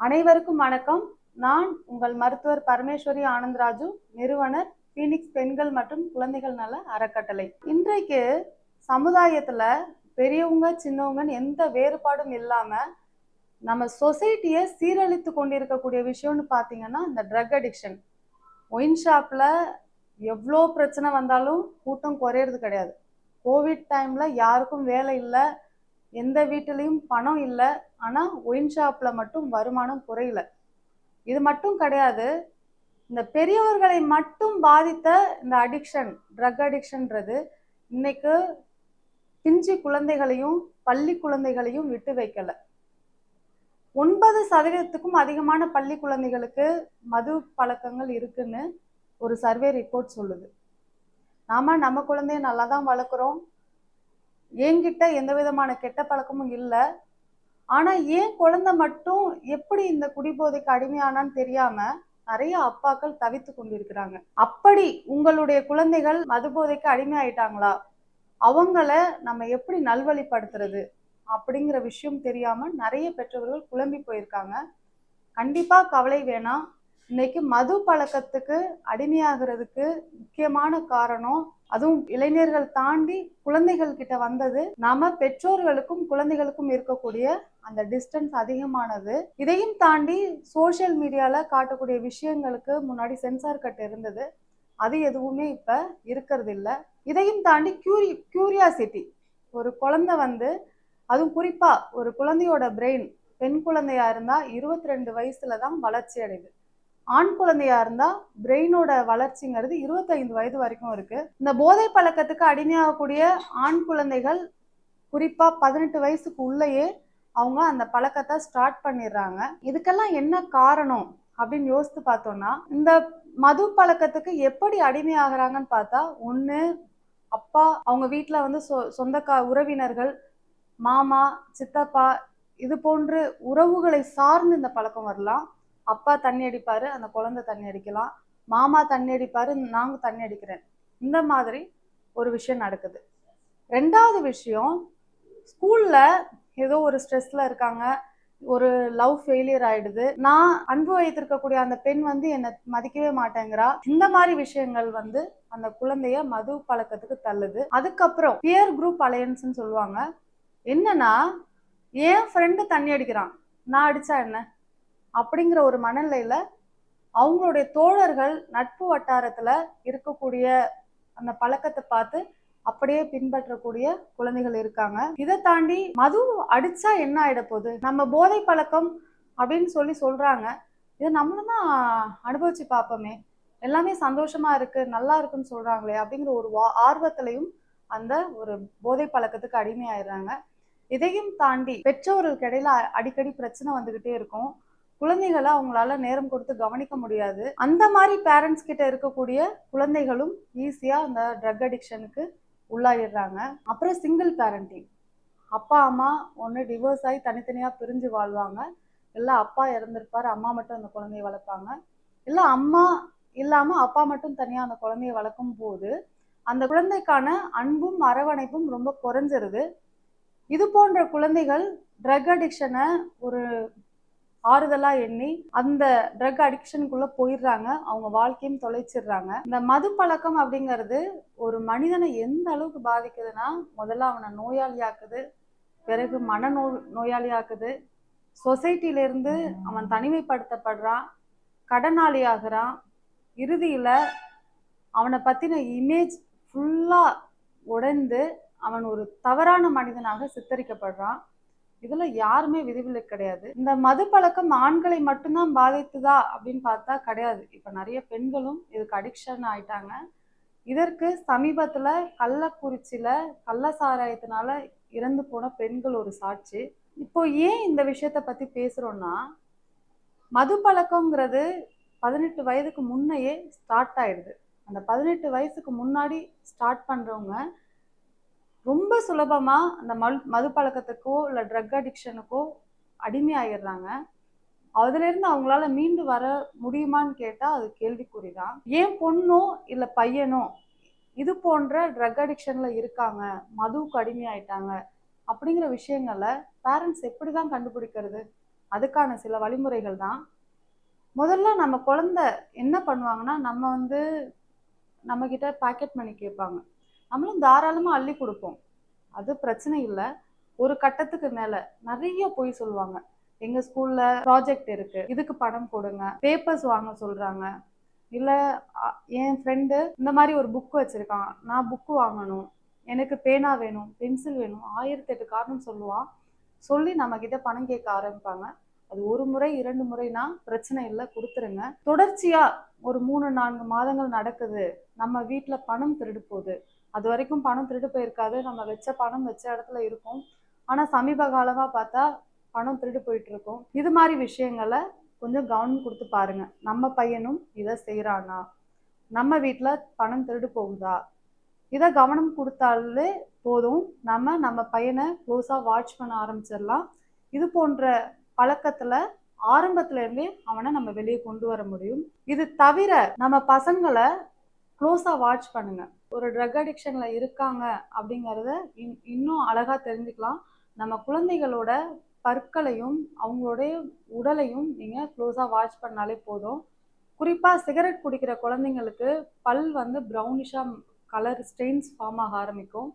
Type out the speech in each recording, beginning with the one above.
அனைவருக்கும் வணக்கம். நான் உங்கள் மருத்துவர் பரமேஸ்வரி ஆனந்தராஜு, நிறுவனர் பீனிக்ஸ் பெண்கள் மற்றும் குழந்தைகள் நல அறக்கட்டளை. இன்றைக்கு சமுதாயத்துல பெரியவங்க சின்னவங்கன்னு எந்த வேறுபாடும் இல்லாம நம்ம சொசைட்டியை சீரழித்து கொண்டிருக்கக்கூடிய விஷயம்னு பார்த்தீங்கன்னா இந்த ட்ரக் அடிக்ஷன். ஒயின் ஷாப்ல எவ்வளோ பிரச்சனை வந்தாலும் கூட்டம் குறையிறது கிடையாது. கோவிட் டைம்ல யாருக்கும் வேலை இல்லை, எந்த வீட்டிலையும் பணம் இல்லை, ஆனால் ஒயின் ஷாப்பில் மட்டும் வருமானம் குறையல. இது மட்டும் கிடையாது, இந்த பெரியவர்களை மட்டும் பாதித்த இந்த அடிக்ஷன், ட்ரக் அடிக்ஷன்றது இன்னைக்கு பிஞ்சு குழந்தைகளையும் பள்ளி குழந்தைகளையும் விட்டு வைக்கல. 9% அதிகமான பள்ளி குழந்தைகளுக்கு மது பழக்கங்கள் இருக்குன்னு ஒரு சர்வே ரிப்போர்ட் சொல்லுது. நம்ம குழந்தைய நல்லா தான் வளர்க்குறோம், என்கிட்ட எந்த விதமான கெட்ட பழக்கமும் இல்லை, ஆனா ஏன் குழந்தை மட்டும் எப்படி இந்த குடிபோதைக்கு அடிமையானான்னு தெரியாம நிறைய அப்பாக்கள் தவித்து கொண்டிருக்கிறாங்க. அப்படி உங்களுடைய குழந்தைகள் மதுபோதைக்கு அடிமையாயிட்டாங்களா, அவங்கள நம்ம எப்படி நல்வழிப்படுத்துறது அப்படிங்கிற விஷயம் தெரியாம நிறைய பெற்றவர்கள் குழம்பி போயிருக்காங்க. கண்டிப்பா கவலை வேணாம். இன்னைக்கு மது பழக்கத்துக்கு அடிமையாகிறதுக்கு முக்கியமான காரணம், அதுவும் இளைஞர்கள் தாண்டி குழந்தைகள் கிட்ட வந்தது, நாம பெற்றோர்களுக்கும் குழந்தைகளுக்கும் இருக்கக்கூடிய அந்த டிஸ்டன்ஸ் அதிகமானது. இதையும் தாண்டி சோசியல் மீடியால காட்டக்கூடிய விஷயங்களுக்கு முன்னாடி சென்சார் கட் இருந்தது, அது எதுவுமே இப்ப இருக்கிறது இல்லை. இதையும் தாண்டி கியூரியாசிட்டி, ஒரு குழந்தை அதுவும் குறிப்பா ஒரு குழந்தையோட பிரெயின், பெண் குழந்தையா இருந்தா 22 வயசுல தான் வளர்ச்சி அடையுது, ஆண் குழந்தையா இருந்தா பிரெயினோட வளர்ச்சிங்கிறது 25 வயது வரைக்கும் இருக்கு. இந்த போதை பழக்கத்துக்கு அடிமையாகக்கூடிய ஆண் குழந்தைகள் குறிப்பா 18 வயசுக்கு உள்ளேயே அவங்க அந்த பழக்கத்தை ஸ்டார்ட் பண்ணிடுறாங்க. இதுக்கெல்லாம் என்ன காரணம் அப்படின்னு யோசித்து பார்த்தோம்னா, இந்த மது பழக்கத்துக்கு எப்படி அடிமையாகிறாங்கன்னு பார்த்தா, ஒண்ணு அப்பா, அவங்க வீட்டுல சொந்த உறவினர்கள், மாமா, சித்தப்பா, இது போன்று உறவுகளை சார்ந்து இந்த பழக்கம் வரலாம். அப்பா தண்ணி அடிப்பாரு, அந்த குழந்தை தண்ணி அடிக்கலாம். மாமா தண்ணி அடிப்பாரு, நாங்க தண்ணி அடிக்கிறேன். இந்த மாதிரி ஒரு விஷயம் நடக்குது. ரெண்டாவது விஷயம், ஸ்கூல்ல ஏதோ ஒரு ஸ்ட்ரெஸ்ல இருக்காங்க, ஒரு லவ் ஃபெயிலியர் ஆயிடுது, நான் அன்பு வைத்திருக்கக்கூடிய அந்த பெண் என்னை மதிக்கவே மாட்டேங்கிறா, இந்த மாதிரி விஷயங்கள் அந்த குழந்தைய மது பழக்கத்துக்கு தள்ளுது. அதுக்கப்புறம் பியர் குரூப் அலையன்ஸ்ன்னு சொல்லுவாங்க. என்னன்னா, என் ஃப்ரெண்டு தண்ணி அடிக்கிறான், நான் அடிச்சா என்ன அப்படிங்கிற ஒரு மனநிலையில அவங்களுடைய தோழர்கள் நட்பு வட்டாரத்துல இருக்கக்கூடிய அந்த பழக்கத்தை பார்த்து அப்படியே பின்பற்றக்கூடிய குழந்தைகள் இருக்காங்க. இதை தாண்டி மது அடிச்சா என்ன ஆயிட போகுது, நம்ம போதை பழக்கம் அப்படின்னு சொல்றாங்க, இதை நம்மளும் தான் அனுபவிச்சு பார்ப்போமே, எல்லாமே சந்தோஷமா இருக்கு நல்லா இருக்குன்னு சொல்றாங்களே அப்படிங்கிற ஒரு ஆர்வத்திலையும் அந்த ஒரு போதை பழக்கத்துக்கு அடிமையாயிடுறாங்க. இதையும் தாண்டி பெற்றோர்களுக்கு இடையில அடிக்கடி பிரச்சனை வந்துகிட்டே இருக்கும். குழந்தைகளை அவங்களால நேரம் கொடுத்து கவனிக்க முடியாது. அந்த மாதிரி பேரண்ட்ஸ் கிட்ட இருக்கக்கூடிய குழந்தைகளும் ஈஸியா அந்த ட்ரக் அடிக்ஷனுக்கு உள்ளாயிடுறாங்க. அப்புறம் சிங்கிள் பேரண்டிங், அப்பா அம்மா ஒன்று டிவோர்ஸ் ஆகி தனித்தனியா பிரிஞ்சு வாழ்வாங்க, இல்லை அப்பா இறந்திருப்பாரு, அம்மா மட்டும் அந்த குழந்தைய வளர்ப்பாங்க, இல்லை அம்மா இல்லாம அப்பா மட்டும் தனியா அந்த குழந்தைய வளர்க்கும் போது அந்த குழந்தைக்கான அன்பும் அரவணைப்பும் ரொம்ப குறைஞ்சிருது. இது போன்ற குழந்தைகள் ட்ரக் அடிக்ஷனை ஒரு ஆறுதலா எண்ணி அந்த ட்ரக் அடிக்ஷனுக்குள்ள போயிடுறாங்க, அவங்க வாழ்க்கையும் தொலைச்சிடுறாங்க. இந்த மது பழக்கம் அப்படிங்கிறது ஒரு மனிதனை எந்த அளவுக்கு பாதிக்குதுன்னா, முதல்ல அவனை நோயாளியாக்குது, பிறகு நோயாளியாக்குது, சொசைட்டிலிருந்து அவன் தனிமைப்படுத்தப்படுறான், கடனாளி ஆகிறான், இறுதியில அவனை பத்தின இமேஜ் ஃபுல்லா உடைந்து அவன் ஒரு தவறான மனிதனாக சித்தரிக்கப்படுறான். இதுல யாருமே விதிவிலக்கு கிடையாது. இந்த மது பழக்கம் ஆண்களை மட்டும்தான் பாதித்துதா அப்படின்னு பார்த்தா கிடையாது. இப்ப நிறைய பெண்களும் இதுக்கு அடிக்ஷன் ஆயிட்டாங்க. இதற்கு சமீபத்துல கள்ளக்குறிச்சியில கள்ள சாராயத்தினால இறந்து போன பெண்கள் ஒரு சாட்சி. இப்போ ஏன் இந்த விஷயத்த பத்தி பேசுறோம்னா, மது பழக்கம்ங்கிறது 18 வயதுக்கு முன்னையே ஸ்டார்ட் ஆயிடுது. அந்த 18 வயசுக்கு முன்னாடி ஸ்டார்ட் பண்றவங்க ரொம்ப சுலபமா அந்த மது பழக்கத்துக்கோ இல்லை ட்ரக் அடிக்ஷனுக்கோ அடிமையாயிடுறாங்க. அதுல இருந்து அவங்களால மீண்டு வர முடியுமான்னு கேட்டா அது கேள்விக்குறிதான். ஏன் பொண்ணோ இல்லை பையனோ இது போன்ற ட்ரக் அடிக்ஷன்ல இருக்காங்க, மதுவுக்கு அடிமையாயிட்டாங்க அப்படிங்கிற விஷயங்களை பேரண்ட்ஸ் எப்படிதான் கண்டுபிடிக்கிறது? அதுக்கான சில வழிமுறைகள் தான். முதல்ல நம்ம குழந்தை என்ன பண்ணுவாங்கன்னா, நம்ம கிட்ட பாக்கெட் மணி கேட்பாங்க. நம்மளும் தாராளமா அள்ளி குடுப்போம். அது பிரச்சனை இல்ல. ஒரு கட்டத்துக்கு மேல நெறைய பொய் சொல்லுவாங்க. எங்க ஸ்கூல்ல ப்ராஜெக்ட் இருக்கு. இதுக்கு பணம் கொடுங்க. பேப்பர்ஸ் வாங்க சொல்றாங்க. இல்ல அ என் ஃப்ரெண்டு இந்த மாரி ஒரு புக் வச்சிருக்கான். நான் புக் வாங்கணும். எனக்கு பேனா வேணும், பென்சில் வேணும். 1008 காரணம் சொல்லுவான். சொல்லி நம்மகிட்ட பணம் கேட்க ஆரம்பிப்பாங்க. அது 1 முறை, 2 முறைனா பிரச்சனை இல்ல, குடுத்துருங்க. தொடர்ச்சியா ஒரு 3, 4 மாதங்கள் நடக்குது. நம்ம வீட்ல பணம் திருடு போகுது. அதுவரைக்கும் பணம் திருடு போயிருக்காது. நம்ம வச்ச பணம் வச்ச இடத்துல இருக்கும். ஆனா சமீப காலமா பார்த்தா பணம் திருடு போயிட்டு இருக்கும். இது மாரி விஷயங்கள கொஞ்சம் கவனம் குடுத்து பாருங்க. நம்ம பையனும் இத செய்றானா? நம்ம வீட்ல பணம் திருடு போகுதா? இத கவனம் குடுத்தாலே போதும். நம்ம பையன க்ளோஸா வாட்ச் பண்ண ஆரம்பிச்சிடலாம். இது போன்ற பழக்கத்துல ஆரம்பத்துல இருந்தே அவன நம்ம வெளிய கொண்டு வர முடியும். இது தவிர நம்ம பசங்கள க்ளோஸா வாட்ச் பண்ணுங்க. ஒரு ட்ரக் அடிக்ஷன்ல இருக்காங்க அப்படிங்கிறத இன்னும் அழகா தெரிஞ்சுக்கலாம். நம்ம குழந்தைகளோட பற்களையும், அவங்களுடைய உடலையும் நீங்க க்ளோஸா வாட்ச் பண்ணாலே போதும். குறிப்பா சிகரெட் குடிக்கிற குழந்தைங்களுக்கு பல் வந்து ப்ரௌனிஷா கலர் ஸ்டெயின்ஸ் ஃபார்ம் ஆக ஆரம்பிக்கும்.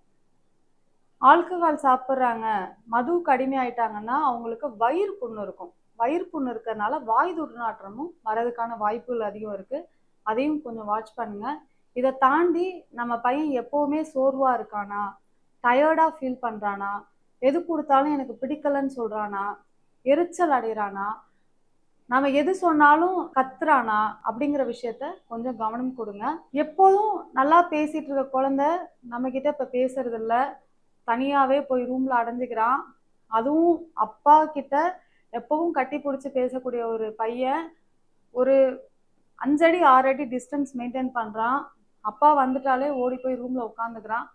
ஆல்கஹால் சாப்பிடுறாங்க, மதுவுக்கு அடிமையாயிட்டாங்கன்னா அவங்களுக்கு வயிறு புண்ணு இருக்கும். வயிறு புண்ணு இருக்கிறதுனால வாய் துர்நாற்றமும் வரதுக்கான வாய்ப்புகள் அதிகம் இருக்கு. அதையும் கொஞ்சம் வாட்ச் பண்ணுங்க. இதை தாண்டி நம்ம பையன் எப்பவுமே சோர்வா இருக்கானா, டயர்டா ஃபீல் பண்றானா, எது கொடுத்தாலும் எனக்கு பிடிக்கலன்னு சொல்றானா, எரிச்சல் அடைகிறானா, நாம எது சொன்னாலும் கத்துறானா அப்படிங்கிற விஷயத்த கொஞ்சம் கவனம் கொடுங்க. எப்போதும் நல்லா பேசிட்டு இருக்க குழந்தை நம்ம கிட்ட இப்ப பேசுறது இல்ல. தனியாவே போய் ரூம்ல அடைஞ்சுக்கிறான். அதுவும் அப்பா கிட்ட எப்பவும் கட்டி பிடிச்சி பேசக்கூடிய ஒரு பையன் ஒரு 5 அடி 6 அடி டிஸ்டன்ஸ் மெயின்டைன் பண்றான். அப்பா வந்துட்டாலே ஓடி போய் ரூம்ல உட்காந்துக்கிறான்.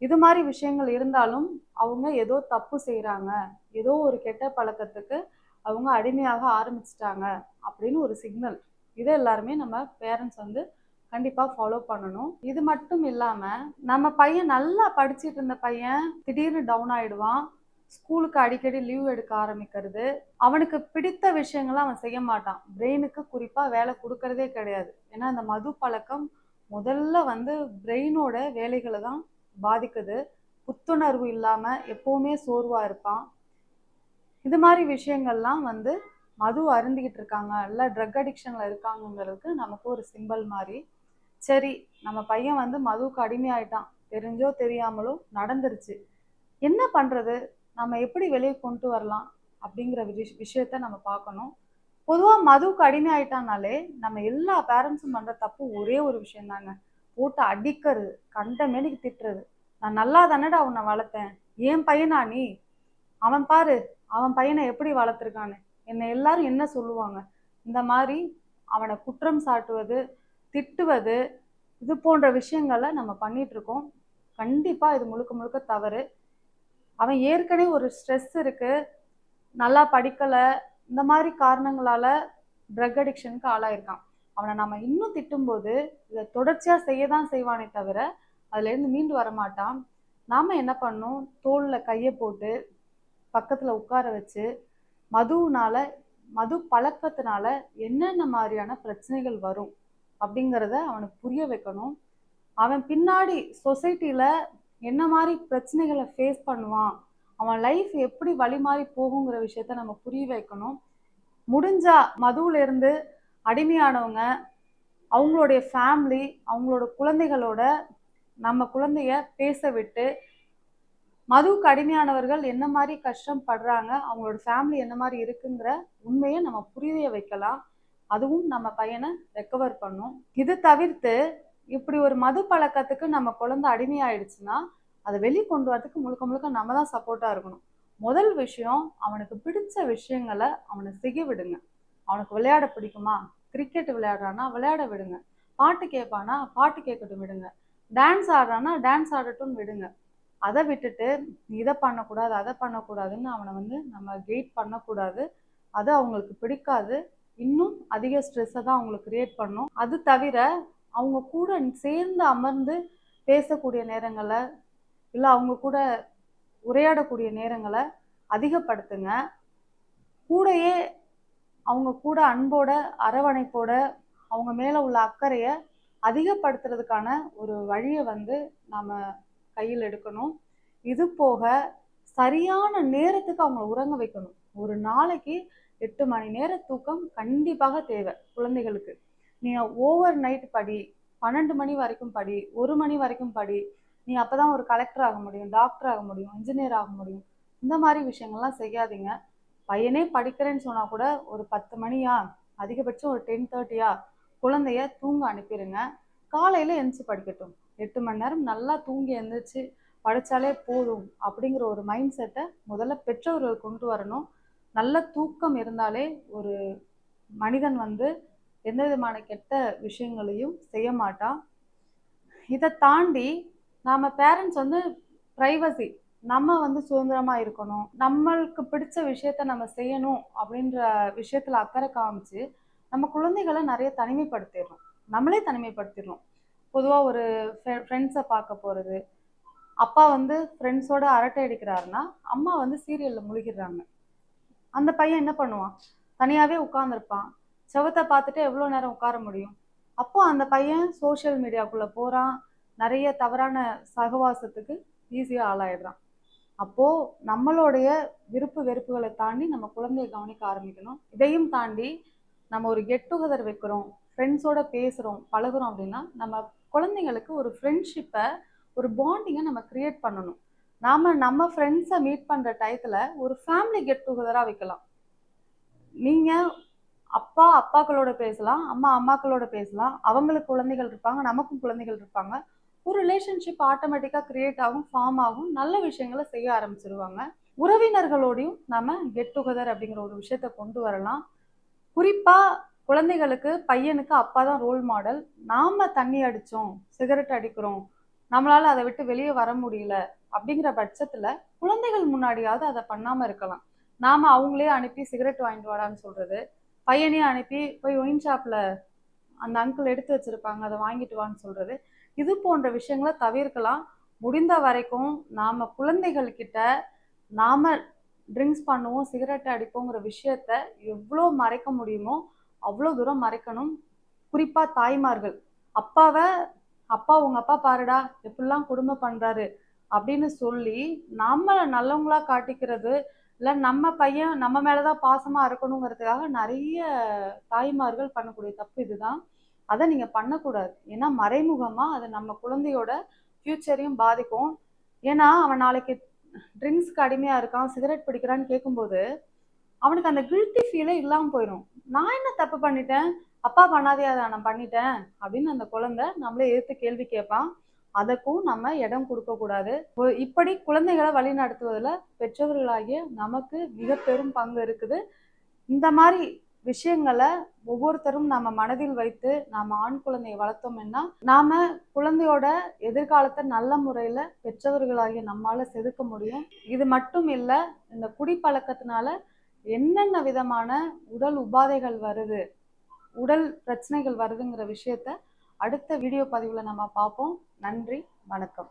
இது மாதிரி விஷயங்கள் இருந்தாலும் அவங்க ஏதோ தப்பு செய்யறாங்க, ஏதோ ஒரு கெட்ட பழக்கத்துக்கு அவங்க அடிமையாக ஆரம்பிச்சிட்டாங்க அப்படின்னு ஒரு சிக்னல். இதை எல்லாருமே நம்ம பேரண்ட்ஸ் வந்து கண்டிப்பா ஃபாலோ பண்ணணும். இது மட்டும் இல்லாம நம்ம பையன் நல்லா படிச்சிட்டு இருந்த பையன் திடீர்னு டவுன் ஆயிடுவான். ஸ்கூலுக்கு அடிக்கடி லீவ் எடுக்க ஆரம்பிக்கிறது. அவனுக்கு பிடித்த விஷயங்களை அவன் செய்ய மாட்டான். பிரெயினுக்கு குறிப்பா வேலை கொடுக்கறதே கிடையாது. ஏன்னா அந்த மது பழக்கம் முதல்ல வந்து பிரெயினோட வேலைகளை தான் பாதிக்குது. புத்துணர்வு இல்லாம எப்பவுமே சோர்வா இருப்பான். இது மாதிரி விஷயங்கள்லாம் வந்து மது அருந்திக்கிட்டு இருக்காங்க, இல்லை ட்ரக் அடிக்ஷன்ல இருக்காங்கிறதுக்கு நமக்கு ஒரு சிம்பல் மாதிரி. சரி, நம்ம பையன் வந்து மதுவுக்கு அடிமையாயிட்டான், தெரிஞ்சோ தெரியாமலோ நடந்துருச்சு, என்ன பண்றது, நம்ம எப்படி வெளியே கொண்டு வரலாம் அப்படிங்கிற விஷயத்த நம்ம பார்க்கணும். பொதுவாக மதுவுக்கு அடிமை ஆயிட்டானாலே நம்ம எல்லா பேரண்ட்ஸும் பண்ற தப்பு ஒரே ஒரு விஷயம் தாங்க, போட்டு அடிக்கிறது, கண்டமேனிக்கு திட்டுறது. நான் நல்லா தானடா அவனை வளர்த்தேன், என் பையனா நீ, அவன் பாரு அவன் பையனை எப்படி வளர்த்துருக்கான்னு, என்னை எல்லாரும் என்ன சொல்லுவாங்க, இந்த மாதிரி அவனை குற்றம் சாட்டுவது, திட்டுவது, இது போன்ற விஷயங்களை நம்ம பண்ணிட்டு இருக்கோம். கண்டிப்பா இது முழுக்க முழுக்க தவறு. அவன் ஏற்கனவே ஒரு ஸ்ட்ரெஸ் இருக்கு, நல்லா படிக்கலை, இந்த மாதிரி காரணங்களால ட்ரக் அடிக்ஷனுக்கு ஆளாயிருக்கான். அவனை நம்ம இன்னும் திட்டும்போது இதை தொடர்ச்சியாக செய்ய தான் செய்வானே தவிர அதுலேருந்து மீண்டு வரமாட்டான். நாம் என்ன பண்ணோம், தோளில் கையை போட்டு பக்கத்தில் உட்கார வச்சு மது பழக்கத்தினால என்னென்ன மாதிரியான பிரச்சனைகள் வரும் அப்படிங்கிறத அவனுக்கு புரிய வைக்கணும். அவன் பின்னாடி சொசைட்டியில் என்ன மாதிரி பிரச்சனைகளை ஃபேஸ் பண்ணுவான், அவன் லைஃப் எப்படி வழி மாறி போகுங்கிற விஷயத்த நம்ம புரிய வைக்கணும். முடிஞ்சா மதுவுல இருந்து அடிமையானவங்க அவங்களுடைய ஃபேமிலி, அவங்களோட குழந்தைகளோட நம்ம குழந்தைய பேச விட்டு, மதுவுக்கு அடிமையானவர்கள் என்ன மாதிரி கஷ்டப்படுறாங்க, அவங்களோட ஃபேமிலி என்ன மாதிரி இருக்குங்கிற உண்மையை நம்ம புரிய வைக்கலாம். அதுவும் நம்ம பையனை ரெக்கவர் பண்ணும். இது தவிர்த்து இப்படி ஒரு மது பழக்கத்துக்கு நம்ம குழந்தை அடிமையாயிடுச்சுன்னா அதை வெளியே கொண்டு வரதுக்கு முழுக்க முழுக்க நம்ம தான் சப்போர்ட்டா இருக்கணும். முதல் விஷயம், அவனுக்கு பிடிச்ச விஷயங்களை அவனை செய்ய விடுங்க. அவனுக்கு விளையாட பிடிக்குமா, கிரிக்கெட் விளையாடுறானா விளையாட விடுங்க, பாட்டு கேட்பானா பாட்டு கேட்கட்டும் விடுங்க, டான்ஸ் ஆடுறானா டான்ஸ் ஆடட்டும் விடுங்க. அதை விட்டுட்டு இதை பண்ணக்கூடாது அதை பண்ணக்கூடாதுன்னு அவனை வந்து நம்ம கெயிட் பண்ணக்கூடாது. அது அவங்களுக்கு பிடிக்காது, இன்னும் அதிக ஸ்ட்ரெஸ்ஸை தான் அவங்களுக்கு கிரியேட் பண்ணும். அது தவிர அவங்க கூட சேர்ந்து அமர்ந்து பேசக்கூடிய நேரங்களை, இல்லை அவங்க கூட உரையாடக்கூடிய நேரங்களை அதிகப்படுத்துங்க. கூடயே அவங்க கூட அன்போட அரவணைப்போட அவங்க மேல உள்ள அக்கறையை அதிகப்படுத்துறதுக்கான ஒரு வழியை வந்து நாம கையில் எடுக்கணும். இது போக சரியான நேரத்துக்கு அவங்கள உறங்க வைக்கணும். ஒரு நாளைக்கு 8 மணி நேர தூக்கம் கண்டிப்பாக தேவை குழந்தைகளுக்கு. நீ ஓவர் நைட் படி, 12 மணி வரைக்கும் படி, 1 மணி வரைக்கும் படி, நீ அப்பதான் ஒரு கலெக்டர் ஆக முடியும், டாக்டர் ஆக முடியும், இன்ஜினியர் ஆக முடியும். இந்த மாதிரி விஷயங்கள்லாம் செய்யாதீங்க. பையனே படிக்கிறேன்னு சொன்னா கூட ஒரு 10 மணியா, அதிகபட்சம் ஒரு 10:30யா குழந்தைய தூங்க அனுப்பிடுங்க. காலையில எந்திரிச்சு படிக்கட்டும். 8 மணி நேரம் நல்லா தூங்கி எந்திரிச்சு படிச்சாலே போதும் அப்படிங்கிற ஒரு மைண்ட் செட்டை முதல்ல பெற்றோர்கள் கொண்டு வரணும். நல்ல தூக்கம் இருந்தாலே ஒரு மனிதன் வந்து எந்த விதமான கெட்ட விஷயங்களையும் செய்ய மாட்டான். இதை தாண்டி நாம பேரண்ட்ஸ் வந்து பிரைவசி, நம்ம வந்து சுதந்திரமா இருக்கணும், நம்மளுக்கு பிடிச்ச விஷயத்த நம்ம செய்யணும் அப்படின்ற விஷயத்துல அக்கறை காமிச்சு நம்ம குழந்தைகளை நிறைய தனிமைப்படுத்திடுறோம். நம்மளே தனிமைப்படுத்திடுறோம். பொதுவா ஒரு ஃப்ரெண்ட்ஸை பார்க்க போறது, அப்பா வந்து ஃப்ரெண்ட்ஸோட அரட்டை அடிக்கிறாருன்னா அம்மா வந்து சீரியல்ல முழுகிடுறாங்க. அந்த பையன் என்ன பண்ணுவான்? தனியாவே உட்கார்ந்துருப்பான். செவத்தை பார்த்துட்டு எவ்வளோ நேரம் உட்கார முடியும்? அப்போ அந்த பையன் சோஷியல் மீடியாக்குள்ள போறான், நிறைய தவறான சகவாசத்துக்கு ஈஸியா ஆளாயிடுறான். அப்போ நம்மளுடைய விருப்பு வெறுப்புகளை தாண்டி நம்ம குழந்தைய கவனிக்க ஆரம்பிக்கணும். இதையும் தாண்டி நம்ம ஒரு கெட் டுகெதர் வைக்கிறோம், ஃப்ரெண்ட்ஸோட பேசுறோம், பழகுறோம் அப்படின்னா நம்ம குழந்தைங்களுக்கு ஒரு ஃப்ரெண்ட்ஷிப்பை, ஒரு பாண்டிங்கை நம்ம கிரியேட் பண்ணணும். நம்ம ஃப்ரெண்ட்ஸை மீட் பண்ற டயத்துல ஒரு ஃபேமிலி கெட் டுகெதரா வைக்கலாம். நீங்க அப்பாக்களோட பேசலாம், அம்மாக்களோட பேசலாம். அவங்களுக்கு குழந்தைகள் இருப்பாங்க, நமக்கும் குழந்தைகள் இருப்பாங்க. ஒரு ரிலேஷன்ஷிப் ஆட்டோமேட்டிக்கா கிரியேட் ஆகும், ஃபார்ம் ஆகும். நல்ல விஷயங்களை செய்ய ஆரம்பிச்சிருவாங்க. உறவினர்களோடையும் நம்ம கெட் டுகெதர் அப்படிங்கிற ஒரு விஷயத்த கொண்டு வரலாம். குறிப்பா குழந்தைகளுக்கு, பையனுக்கு அப்பா தான் ரோல் மாடல். நாம தண்ணி அடிச்சோம், சிகரெட் அடிக்கிறோம், நம்மளால அதை விட்டு வெளியே வர முடியல அப்படிங்கிற பட்சத்துல குழந்தைகள் முன்னாடியாவது அதை பண்ணாம இருக்கலாம். நாம அவங்களே அனுப்பி சிகரெட் வாங்கிட்டு வாடான்னு சொல்றது, பையனே அனுப்பி போய் ஒயின் ஷாப்ல அந்த அங்கிள் எடுத்து வச்சிருப்பாங்க அதை வாங்கிட்டு வான்னு சொல்றது, இது போன்ற விஷயங்களை தவிர்க்கலாம். முடிந்த வரைக்கும் நாம குழந்தைகள் கிட்ட நாம ட்ரிங்க்ஸ் பண்ணுவோம், சிகரெட் அடிப்போங்கிற விஷயத்த எவ்வளோ மறைக்க முடியுமோ அவ்வளோ தூரம் மறைக்கணும். குறிப்பா தாய்மார்கள், அப்பாவை அப்பா உங்க அப்பா பாருடா எப்படிலாம் கொடுமை பண்றாரு அப்படின்னு சொல்லி நம்மளை நல்லவங்களா காட்டிக்கிறது, இல்லை நம்ம பையன் நம்ம மேலதான் பாசமா இருக்கணுங்கிறதுக்காக நிறைய தாய்மார்கள் பண்ணக்கூடிய தப்பு இதுதான். அதை நீங்க பண்ணக்கூடாது. ஏன்னா மறைமுகமா அது நம்ம குழந்தையோட ஃபியூச்சரையும் பாதிக்கும். ஏன்னா அவன் நாளைக்கு ட்ரிங்க்ஸ்க்கு அடிமையா இருக்கான், சிகரெட் பிடிக்கிறான்னு கேட்கும்போது அவனுக்கு அந்த கில்ட்டி ஃபீலே இல்லாமல் போயிடும். நான் என்ன தப்பு பண்ணிட்டேன், அப்பா பண்ணாதே அதை நான் பண்ணிட்டேன் அப்படின்னு அந்த குழந்தை நம்மளே எதிர்த்து கேள்வி கேட்பான். அதற்கும் நம்ம இடம் கொடுக்க கூடாது. இப்படி குழந்தைகளை வழி நடத்துவதில் பெற்றோர்களாகிய நமக்கு மிக பெரும் பங்கு இருக்குது. இந்த மாதிரி விஷயங்களை ஒவ்வொருத்தரும் நம்ம மனதில் வைத்து நாம ஆண் குழந்தையை வளர்த்தோம்னா நாம குழந்தையோட எதிர்காலத்தை நல்ல முறையில பெற்றவர்களாகிய நம்மால செதுக்க முடியும். இது மட்டும் இல்ல, இந்த குடிப்பழக்கத்தினால என்னென்ன விதமான உடல் உபாதைகள் வருது, உடல் பிரச்சனைகள் வருதுங்கிற விஷயத்த அடுத்த வீடியோ பதிவுல நம்ம பார்ப்போம். நன்றி, வணக்கம்.